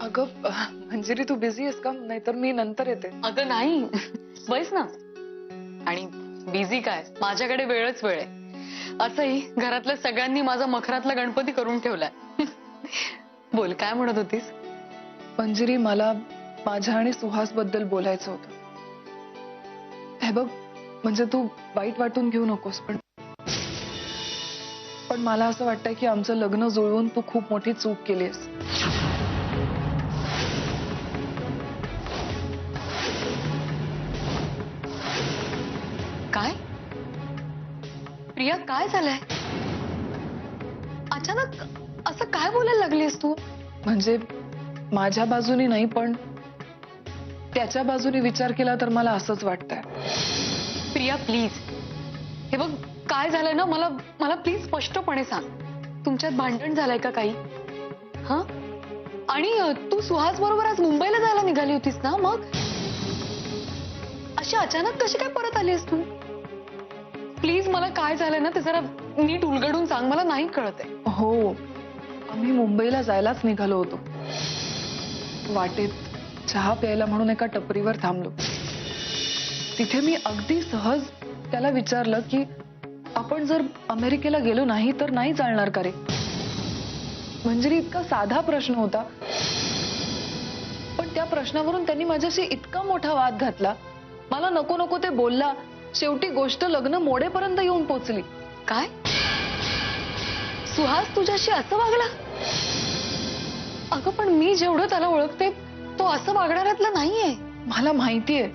अगं मंजिरी तू बिझी आहेस का? नाहीतर मी नंतर येते. अगं नाही, बस ना. आणि बिझी काय, माझ्याकडे वेळच वेळ आहे. असंही घरातल्या सगळ्यांनी माझा मखरातला गणपती करून ठेवलाय. बोल, काय म्हणत होतीस? मंजिरी मला माझ्या आणि सुहास बद्दल बोलायचं होतं. हे बघ, म्हणजे तू वाईट वाटून घेऊ नकोस, पण मला असं वाटतंय की आमचं लग्न जुळवून तू खूप मोठी चूक केलीस. काय? प्रिया, काय झालंय? अचानक असं काय बोलायला लागलीस तू? म्हणजे माझ्या बाजूनी नाही, पण त्याच्या बाजूने विचार केला तर मला असंच वाटतंय. प्रिया प्लीज, हे बघ काय झालंय ना, मला मला प्लीज स्पष्टपणे सांग. तुमच्यात भांडण झालंय का काही? हा? आणि तू सुहास बरोबर आज मुंबईला जायला निघाली होतीस ना, मग अशी अचानक कशी काय परत आलीस तू? प्लीज मला काय झालंय ना ते जरा नीट उलगडून सांग, मला नाही कळतंय. हो, आम्ही मुंबईला जायलाच निघालो होतो. वाटेत चहा प्यायला म्हणून एका टपरीवर थांबलो. तिथे मी अगदी सहज त्याला विचारलं की आपण जर अमेरिकेला गेलो नाही तर नाही चालणार का रे? म्हणजे इतका साधा प्रश्न होता, पण त्या प्रश्नावरून त्यांनी माझ्याशी इतका मोठा वाद घातला. मला नको नको ते बोलला. शेवटी गोष्ट लग्न मोडेपर्यंत येऊन पोचली. काय? सुहास तुझ्याशी असं वागला? अगं पण मी जेवढं त्याला ओळखते तो असं वागणाऱ्यातला नाहीये. मला माहितीये,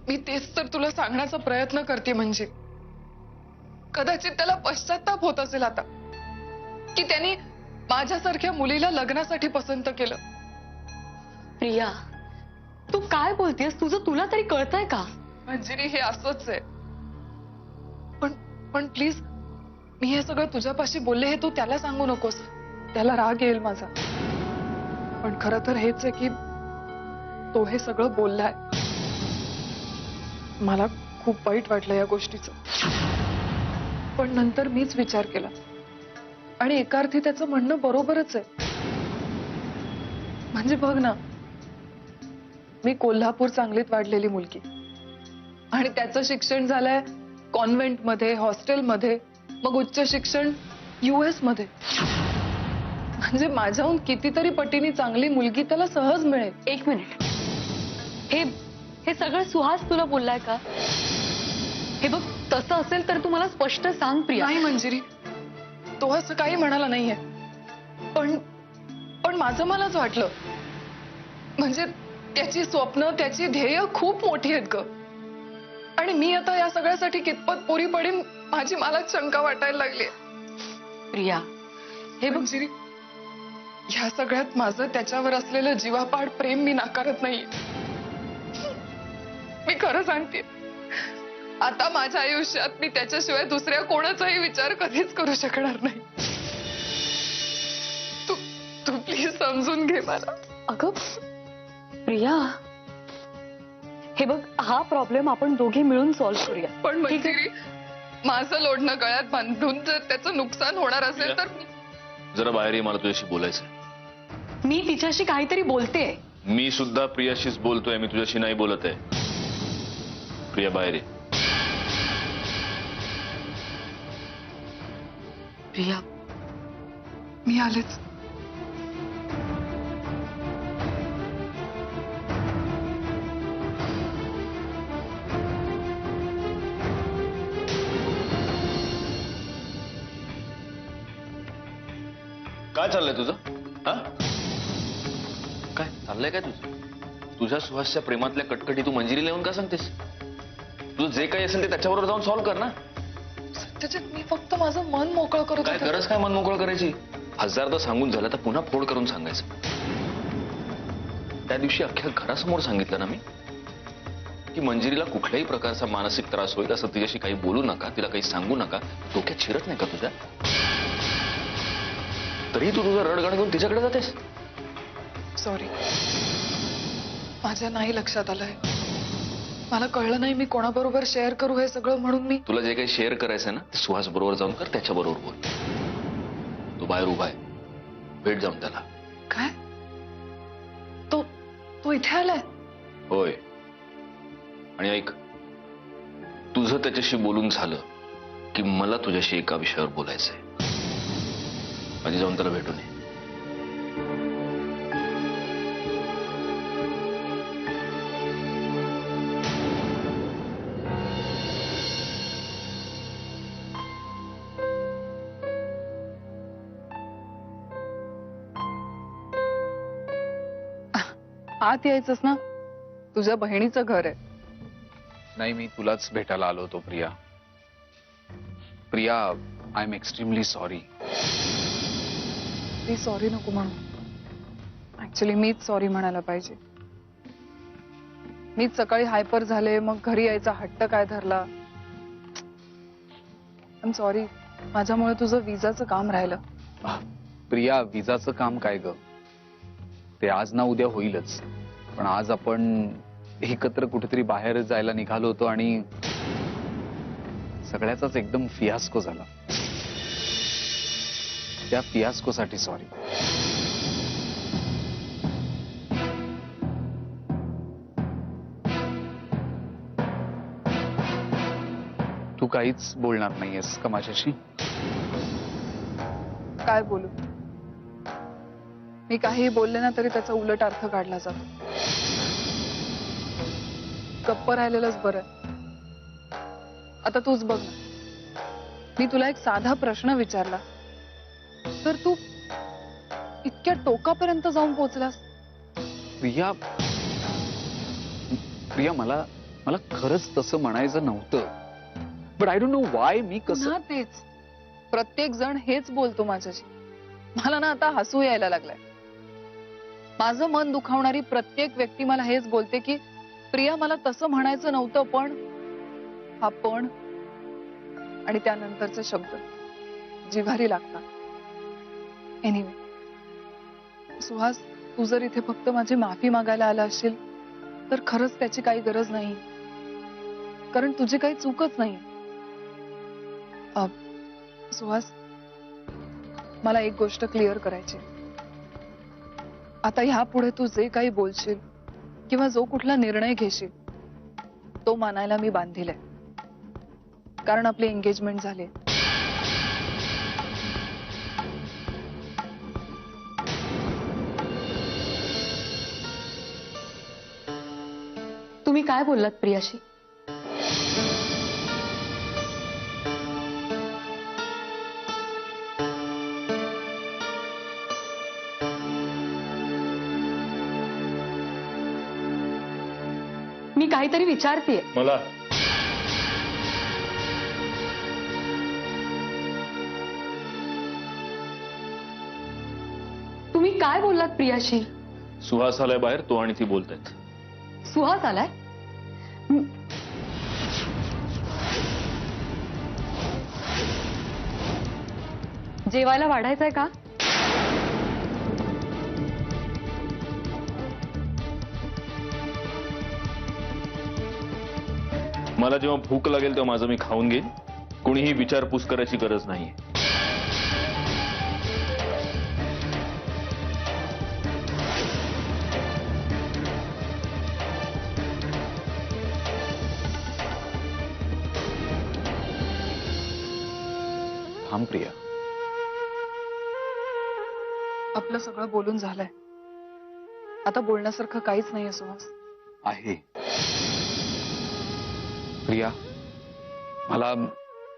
मी तेच तर तुला सांगण्याचा प्रयत्न करते. म्हणजे कदाचित त्याला पश्चाताप होत असेल आता की त्यांनी माझ्यासारख्या मुलीला लग्नासाठी पसंत केलं. प्रिया, तू काय बोलतेस? तुझं तुला तरी कळतंय का? मंजिरी, हे असंच आहे. पण प्लीज, मी हे सगळं तुझ्यापाशी बोलले हे तू त्याला सांगू नकोस. त्याला राग येईल माझा. पण खरं तर हेच आहे की तो हे सगळं बोललाय. मला खूप वाईट वाटलं या गोष्टीचं. पण नंतर मीच विचार केला आणि एका अर्थी त्याचं म्हणणं बरोबरच आहे. म्हणजे बघ ना, मी कोल्हापूर सांगलीत वाढलेली मुलगी आणि त्याचं शिक्षण झालंय कॉन्व्हेंट मध्ये, हॉस्टेल मध्ये, मग उच्च शिक्षण US मध्ये. म्हणजे माझ्याहून कितीतरी पटीने चांगली मुलगी त्याला सहज मिळेल. एक मिनिट, हे हे सगळं सुहास तुला बोललाय का? हे बघ, तसं असेल तर तू मला स्पष्ट सांग प्रिया. नाही मंजिरी, तो असं काही म्हणाला नाहीये. पण माझं मलाच वाटलं. म्हणजे त्याची स्वप्न, त्याची ध्येय खूप मोठी आहेत ग. आणि मी आता या सगळ्यासाठी कितपत पुरी पडेन माझी मलाच शंका वाटायला लागली. प्रिया, हे बघ मंजिरी, ह्या सगळ्यात माझं त्याच्यावर असलेलं जीवापाड प्रेम मी नाकारत नाहीये. मी खरं सांगते, आता माझ्या आयुष्यात मी त्याच्याशिवाय दुसऱ्या कोणाचाही विचार कधीच करू शकणार नाही. तू प्लीज समजून घे मला. अगं प्रिया, हे बघ, हा प्रॉब्लेम आपण दोघी मिळून सॉल्व्ह करूया. पण मंजिरी, माझं लोढणं गळ्यात बांधून जर त्याचं नुकसान होणार असेल तर जरा बाहेर ये, मला तुझ्याशी बोलायचं. मी तिच्याशी काहीतरी बोलते. मी सुद्धा प्रियाशीच बोलतोय, मी तुझ्याशी नाही बोलत आहे. प्रिया, बाहेर ये. प्रिया, मी आलेच. काय चाललंय तुझं? हा, काय चाललंय काय तुझं? तुझ्या सुहासच्या प्रेमातल्या कटकटी तू मंजिरीला येऊन का सांगतेस? तुझं जे काही असेल ते त्याच्याबरोबर जाऊन सॉल्व्ह कर ना. त्याच्यात मी फक्त माझं मन मोकळं करत काय होते. गरज काय मन मोकळं करायची? हजारदा सांगून झालं तर पुन्हा फोड करून सांगायचं. त्या दिवशी अख्ख्या घरासमोर सांगितलं ना मी की मंजिरीला कुठल्याही प्रकारचा मानसिक त्रास होईल असं तिच्याशी काही बोलू नका, तिला काही सांगू नका. डोक्यात शिरत नाही का तुझ्या? तरी तू तुझं रडगाणं घेऊन तिच्याकडे जातेस. सॉरी, माझ्या नाही लक्षात आलंय. मला कळलं नाही मी कोणाबरोबर शेअर करू हे सगळं, म्हणून मी. तुला जे काही शेअर करायचं ना ते सुहास बरोबर जाऊन कर, त्याच्याबरोबर बोल. तो बाहेर उभा आहे, भेट जाऊन त्याला. काय? इथे आलाय? होय. आणि ऐक, तुझं त्याच्याशी बोलून झालं की मला तुझ्याशी एका विषयावर बोलायचंय. आधी जाऊन त्याला भेटून ये. आत यायचंस ना, तुझ्या बहिणीचं घर आहे. नाही, मी तुलाच भेटायला आलो होतो Priya. Priya, I am extremely sorry. ती सॉरी नको म्हणू. ऍक्च्युली मीच सॉरी म्हणायला पाहिजे. मीच सकाळी हायपर झाले, मग घरी यायचा हट्ट काय धरला. I am sorry. माझ्यामुळे तुझं विजाचं काम राहिलं. प्रिया, विजाचं काम काय ग? ते आज ना उद्या होईलच. पण आज आपण एकत्र कुठेतरी बाहेर जायला निघालो होतो आणि सगळ्याचाच एकदम फियास्को झाला. त्या फियास्कोसाठी सॉरी. तू काहीच बोलणार नाहीयेस का माझ्याशी? काय बोलू? मी काही बोलले ना तरी त्याचा उलट अर्थ काढला जातो. गप्प राहिलेलंच बरं. आता तूच बघ ना, मी तुला एक साधा प्रश्न विचारला तर तू इतक्या टोकापर्यंत जाऊन पोहोचलास. प्रिया, प्रिया, मला खरंच तसं म्हणायचं नव्हतं. But I don't know why मी कसं. पुन्हा तेच. प्रत्येक जण हेच बोलतो माझ्याशी. मला ना आता हसू यायला लागलाय. माझं मन दुखावणारी प्रत्येक व्यक्ती मला हेच बोलते की प्रिया, मला तसं म्हणायचं नव्हतं, पण हा पण आणि त्यानंतरचे शब्द जिव्हारी लागतात. एनिवे, सुहास, तू जर इथे फक्त माझी माफी मागायला आला असशील तर खरंच त्याची काही गरज नाही, कारण तुझी काही चूकच नाही. सुहास, मला एक गोष्ट क्लिअर करायची. आता ह्यापुढे तू जे काही बोलशील किंवा जो कुठला निर्णय घेशील तो मानायला मी बांधील आहे, कारण आपली एंगेजमेंट झाली. तुम्ही काय बोललात प्रियाशी? मी काहीतरी विचारतेय. मला तुम्ही काय बोललात प्रियाशी? सुहास आलाय बाहेर, तो आणि ती बोलतायत. सुहास आलाय? जेवायला वाढायचंय का? मला जेव्हा भूक लागेल तेव्हा माझं मी खाऊन घेईन. कोणीही विचारपूस करायची गरज नाहीये. थांब प्रिया. आपलं सगळं बोलून झालंय. आता बोलण्यासारखं काहीच नाहीये सुहास. आहे प्रिया, मला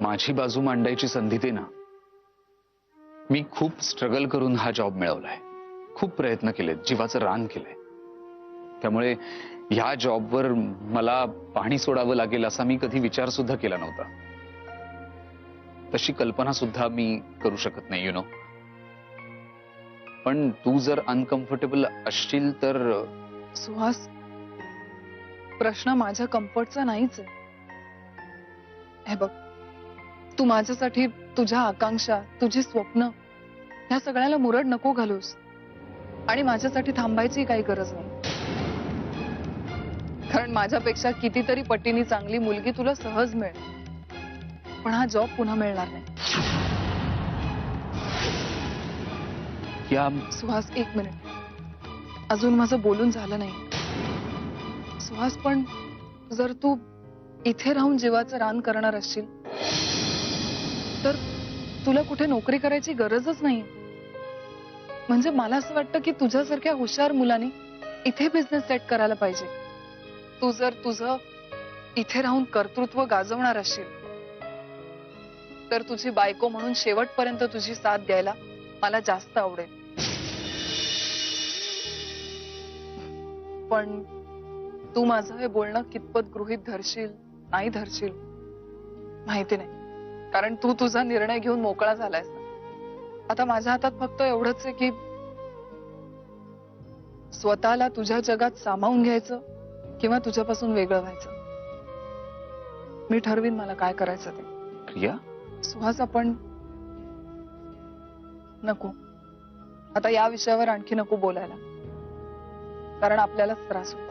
माझी बाजू मांडायची संधी दे ना. मी खूप स्ट्रगल करून हा जॉब मिळवलाय. खूप प्रयत्न केलेत, जीवाचं रान केलंय. त्यामुळे ह्या जॉबवर मला पाणी सोडावं लागेल असा मी कधी विचार सुद्धा केला नव्हता. तशी कल्पना सुद्धा मी करू शकत नाही, यु नो. पण तू जर अनकम्फर्टेबल असशील तर. सुहास, प्रश्न माझ्या कम्फर्टचा नाहीच आहे. हे बघ, तू माझ्यासाठी तुझ्या आकांक्षा, तुझी स्वप्न ह्या सगळ्याला मुरड नको घालूस. आणि माझ्यासाठी थांबायची काही गरज नाही, कारण माझ्यापेक्षा कितीतरी पटीने चांगली मुलगी तुला सहज मिळेल. पण हा जॉब पुन्हा मिळणार नाही. या सुहास, एक मिनिट. अजून माझं बोलून झालं नाही. सुहास, पण जर तू इथे राहून जीवाचं रान करणार असशील तर तुला कुठे नोकरी करायची गरजच नाही. म्हणजे मला असं वाटतं की तुझ्यासारख्या हुशार मुलांनी इथे बिझनेस सेट करायला पाहिजे. तू जर तुझं इथे राहून कर्तृत्व गाजवणार असशील तर तुझी बायको म्हणून शेवटपर्यंत तुझी साथ द्यायला मला जास्त आवडेल. पण तू माझं हे बोलणं कितपत गृहीत धरशील नाही धरशील माहिती नाही, कारण तू तुझा निर्णय घेऊन मोकळा झालायस. आता माझ्या हातात फक्त एवढंच आहे की स्वतःला तुझ्या जगात सामावून घ्यायचं किंवा तुझ्यापासून वेगळं व्हायचं. मी ठरवीन मला काय करायचं ते. प्रिया, सुहास, आपण नको आता या विषयावर आणखी नको बोलायला, कारण आपल्यालाच त्रास होतो.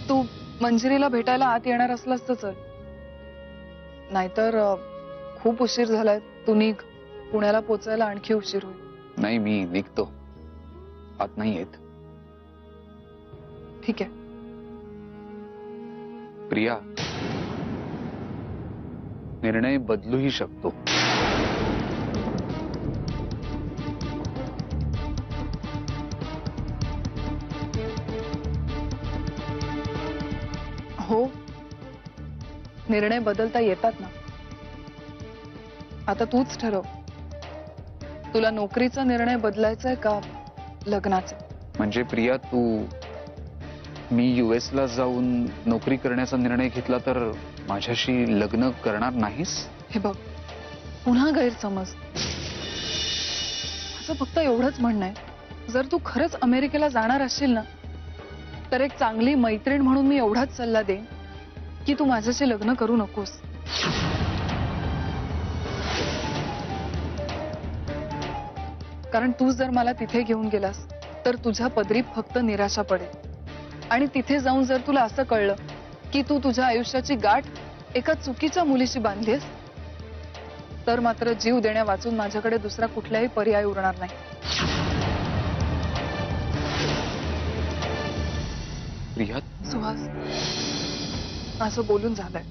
तू मंजिरीला भेटायला आत येणार असलास तर चल, नाहीतर खूप उशीर झालाय. तू निघ, पुण्याला पोचायला आणखी उशीर होईल. नाही मी निघतो, आत नाही येत. ठीक आहे. प्रिया, निर्णय बदलूही शकतो. हो, निर्णय बदलता येतात ना. आता तूच ठरव, तुला नोकरीचा निर्णय बदलायचा आहे का लग्नाचा. म्हणजे प्रिया, तू मी US ला जाऊन नोकरी करण्याचा निर्णय घेतला तर माझ्याशी लग्न करणार नाहीस? हे बघ, पुन्हा गैरसमज. असं फक्त एवढंच म्हणणं आहे, जर तू खरंच अमेरिकेला जाणार असशील ना तर एक चांगली मैत्रीण म्हणून मी एवढाच सल्ला देईन की तू माझ्याशी लग्न करू नकोस. कारण तू जर मला तिथे घेऊन गेलास तर तुझ्या पदरी फक्त निराशा पडेल. आणि तिथे जाऊन जर तुला असं कळलं की तू तुझ्या आयुष्याची गाठ एका चुकीच्या मुलीशी बांधलीस तर मात्र जीव देण्या वाचून माझ्याकडे दुसरा कुठलाही पर्याय उरणार नाही. प्रिया, सुहास, असं बोलून झालंय.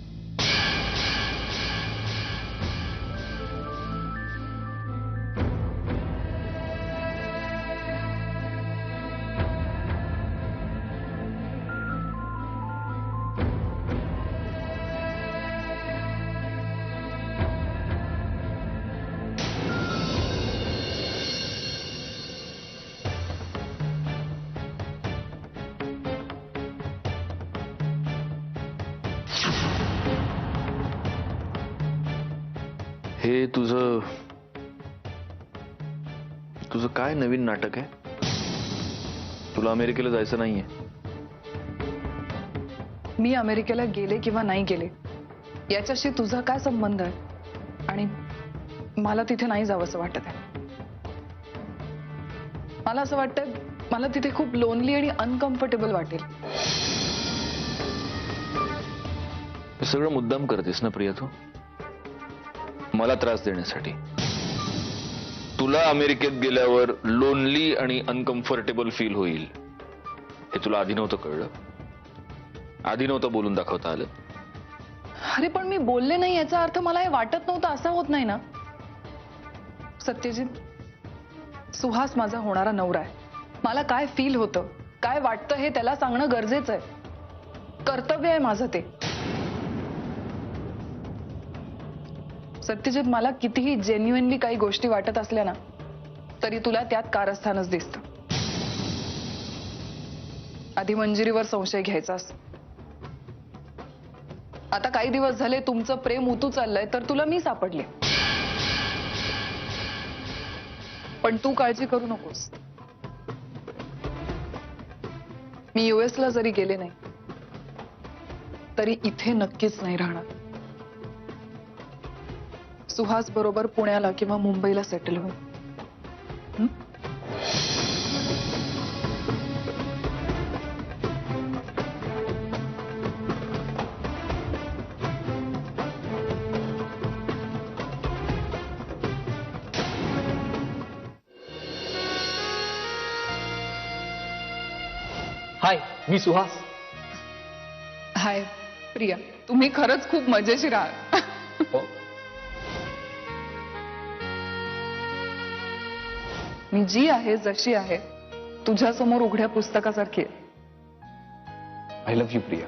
हे तुझं तुझं काय नवीन नाटक आहे? तुला अमेरिकेला जायचं नाहीये? मी अमेरिकेला गेले किंवा नाही गेले याच्याशी तुझा काय संबंध आहे? आणि मला तिथे नाही जावंसं वाटत आहे. मला असं वाटतंय मला तिथे खूप लोनली आणि अनकम्फर्टेबल वाटेल. हे सगळं मुद्दाम करतेस ना प्रिया तू, मला त्रास देण्यासाठी. तुला अमेरिकेत गेल्यावर लोनली आणि अनकम्फर्टेबल फील होईल हे तुला आधी नव्हतं कळलं? आधी नव्हतं बोलून दाखवता आलं? अरे पण मी बोलले नाही याचा अर्थ मला हे वाटत नव्हतं असं होत नाही ना. सत्यजित, सुहास माझा होणारा नवरा आहे. मला काय फील होतं, काय वाटतं हे त्याला सांगणं गरजेचं आहे. कर्तव्य आहे माझं ते. सत्यजित, मला कितीही जेन्युइनली काही गोष्टी वाटत असल्या ना तरी तुला त्यात कारस्थानच दिसतं. आधी मंजिरीवर संशय घ्यायचास. आता काही दिवस झाले तुमचं प्रेम उतू चाललंय तर तुला मी सापडले. पण तू काळजी करू नकोस. मी US ला जरी गेले नाही तरी इथे नक्कीच नाही राहणार. सुहास बरोबर पुण्याला किंवा मुंबईला सेटल होईल. हाय. मी सुहास. हाय प्रिया, तुम्ही खरंच खूप मजेशीर आहात. हो. मी जी आहे जशी आहे तुझ्यासमोर उघड्या पुस्तकासारखी आहे. I love you Priya.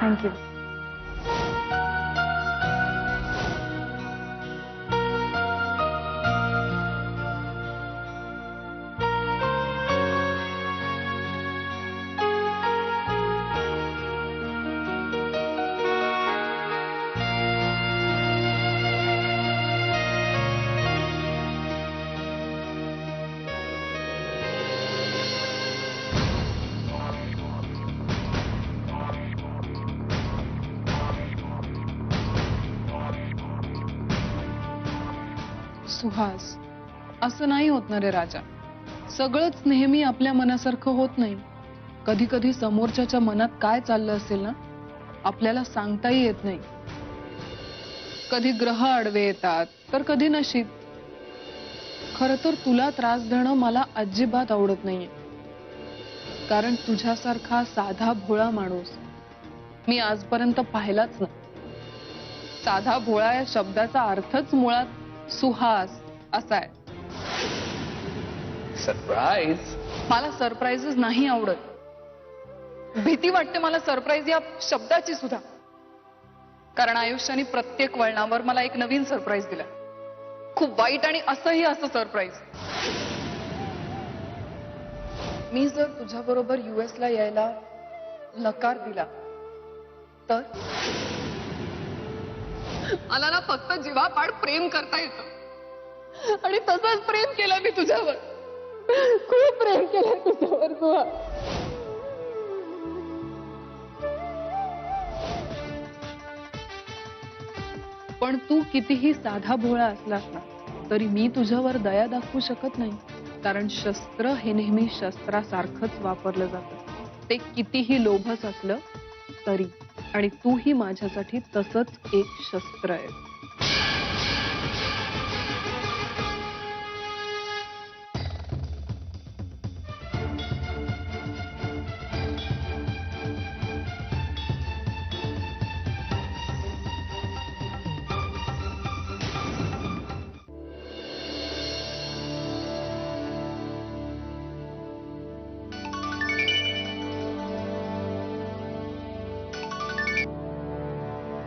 Thank you. Suhas, असं नाही होत ना रे राजा. सगळंच नेहमी आपल्या मनासारखं होत नाही. कधी कधी समोरच्याच्या मनात काय चाललं असेल ना आपल्याला सांगताही येत नाही. कधी ग्रह आडवे येतात तर कधी नशीब. खरं तर तुला त्रास देणं मला अजिबात आवडत नाहीये, कारण तुझ्यासारखा साधा भोळा माणूस मी आजपर्यंत पाहिलाच नाही. साधा भोळा या शब्दाचा अर्थच मुळात सुहास असा आहे. सरप्राईज. मला सरप्राईजेस नाही आवडत. भीती वाटते मला सरप्राईज या शब्दाची सुद्धा, कारण आयुष्याने प्रत्येक वळणावर मला एक नवीन सरप्राईज दिला. खूप वाईट आणि असंही असं सरप्राईज. मी जर तुझ्याबरोबर US ला यायला नकार दिला तर मला ना फक्त जीवापाड प्रेम करता येतं, आणि तसंच प्रेम केलं मी तुझ्यावर. खूप प्रेम केलं तुझ्यावर तुला. पण तू कितीही साधा भोळा असलास ना तरी मी तुझ्यावर दया दाखवू शकत नाही, कारण शस्त्र हे नेहमी शस्त्रासारखंच वापरलं जातं, ते कितीही लोभस असलं तरी. आणि तूही माझ्यासाठी तसंच एक शस्त्र आहे.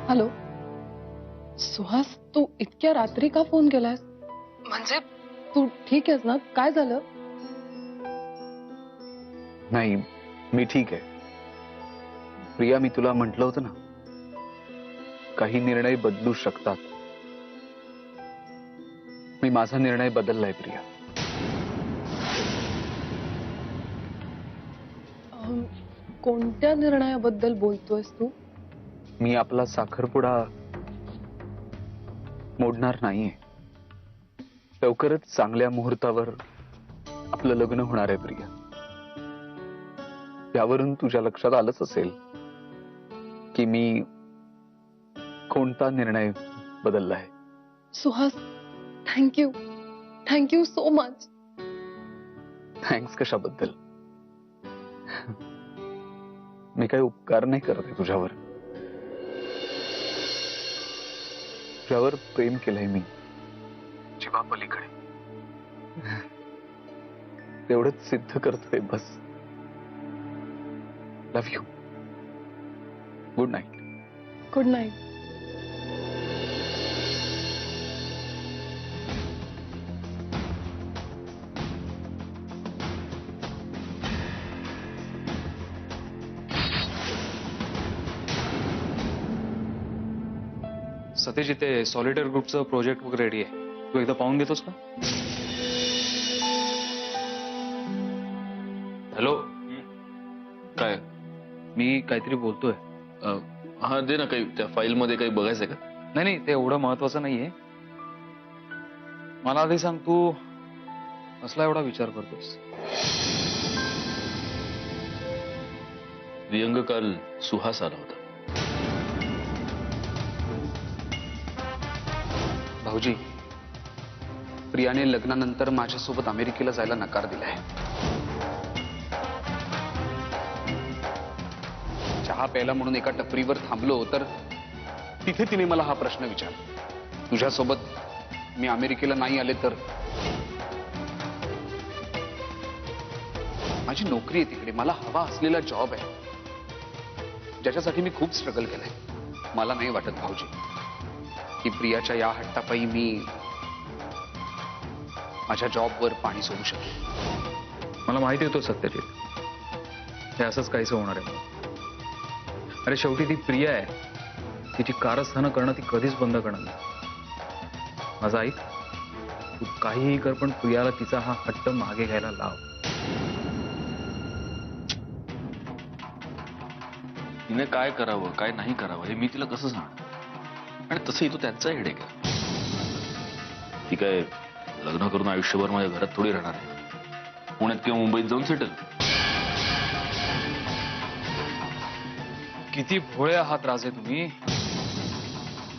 हॅलो सुहास, तू इतक्या रात्री का फोन केलास? म्हणजे तू ठीक आहेस ना? काय झालं? नाही, मी ठीक आहे. प्रिया, मी तुला म्हटलं होतं ना, काही निर्णय बदलू शकतात. मी माझा निर्णय बदललाय प्रिया. कोणत्या निर्णयाबद्दल बोलतोयस तू? मी आपला साखरपुडा मोडणार नाहीये. लवकरच चांगल्या मुहूर्तावर आपलं लग्न होणार आहे प्रिया. यावरून तुझ्या लक्षात आलंच असेल की मी कोणता निर्णय बदललाय. Suhas, thank you. Thank you so much. Thanks कशाबद्दल? मी काही उपकार नाही करत आहे तुझ्यावर. तुझ्यावर प्रेम केलंय मी जीवापलीकडे. तेवढंच सिद्ध करतोय बस. Love you. Good night. Good night. Satish, इथे सॉलिटर ग्रुपचं प्रोजेक्ट वगैरे रेडी आहे. तू एकदा पाहून घेतोस का? हॅलो, काय? मी काहीतरी बोलतोय. हा, दे ना. काही त्या फाईल मध्ये काही बघायचंय का? नाही नाही, ते एवढं महत्वाचं नाहीये. मला आधी सांग, तू कसला एवढा विचार करतोस? वियंग काल सुहास आला होता. भाऊजी, प्रियाने लग्नानंतर माझ्यासोबत अमेरिकेला जायला नकार दिलाय. चहा प्यायला म्हणून एका टपरीवर थांबलो तर तिथे तिने मला हा प्रश्न विचारला, तुझ्यासोबत मी अमेरिकेला नाही आले तर? माझी नोकरी आहे तिकडे, मला हवा असलेला जॉब आहे ज्याच्यासाठी मी खूप स्ट्रगल केलंय. मला नाही वाटत भाऊजी की प्रियाच्या या हट्टापायी मी माझ्या जॉबवर पाणी सोडू शकेन. मला माहिती होतं सत्यजित, हे असंच काहीच होणार आहे. अरे शेवटी ती प्रिया आहे, तिची कारस्थानं करणं ती कधीच बंद करणार नाही. माझा ऐक, तू काहीही कर पण प्रियाला तिचा हा हट्ट मागे घ्यायला लाव. तिने काय करावं काय नाही करावं हे मी तिला कसं सांगणार? आणि तसंही तो त्यांचा हेडेक आहे. ती काय लग्न करून आयुष्यभर माझ्या घरात थोडी राहणार आहे, पुण्यात किंवा मुंबईत जाऊन सेटल. किती भोळे आहात राजे तुम्ही.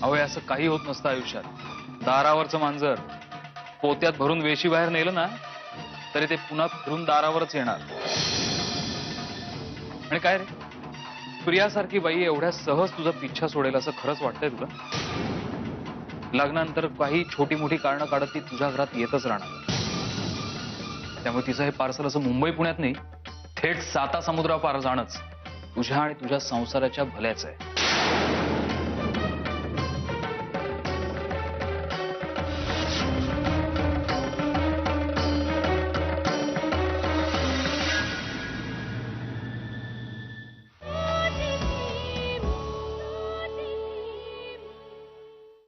अहो हे असं काही होत नसतं आयुष्यात. दारावरचं मांजर पोत्यात भरून वेशी बाहेर नेलं ना तरी ते पुन्हा फिरून दारावरच येणार. आणि काय रे, प्रियासारखी बाई एवढ्या सहज तुझा पिच्छा सोडेल असं खरंच वाटतंय तुला? लग्नानंतर काही छोटी मोठी कारणं काढत ती तुझ्या घरात येतच राहणार. त्यामुळे तिचं हे पार्सल असं मुंबई पुण्यात नाही, थेट साता समुद्रापार जाणंच तुझ्या आणि तुझ्या संसाराच्या भल्याच आहे.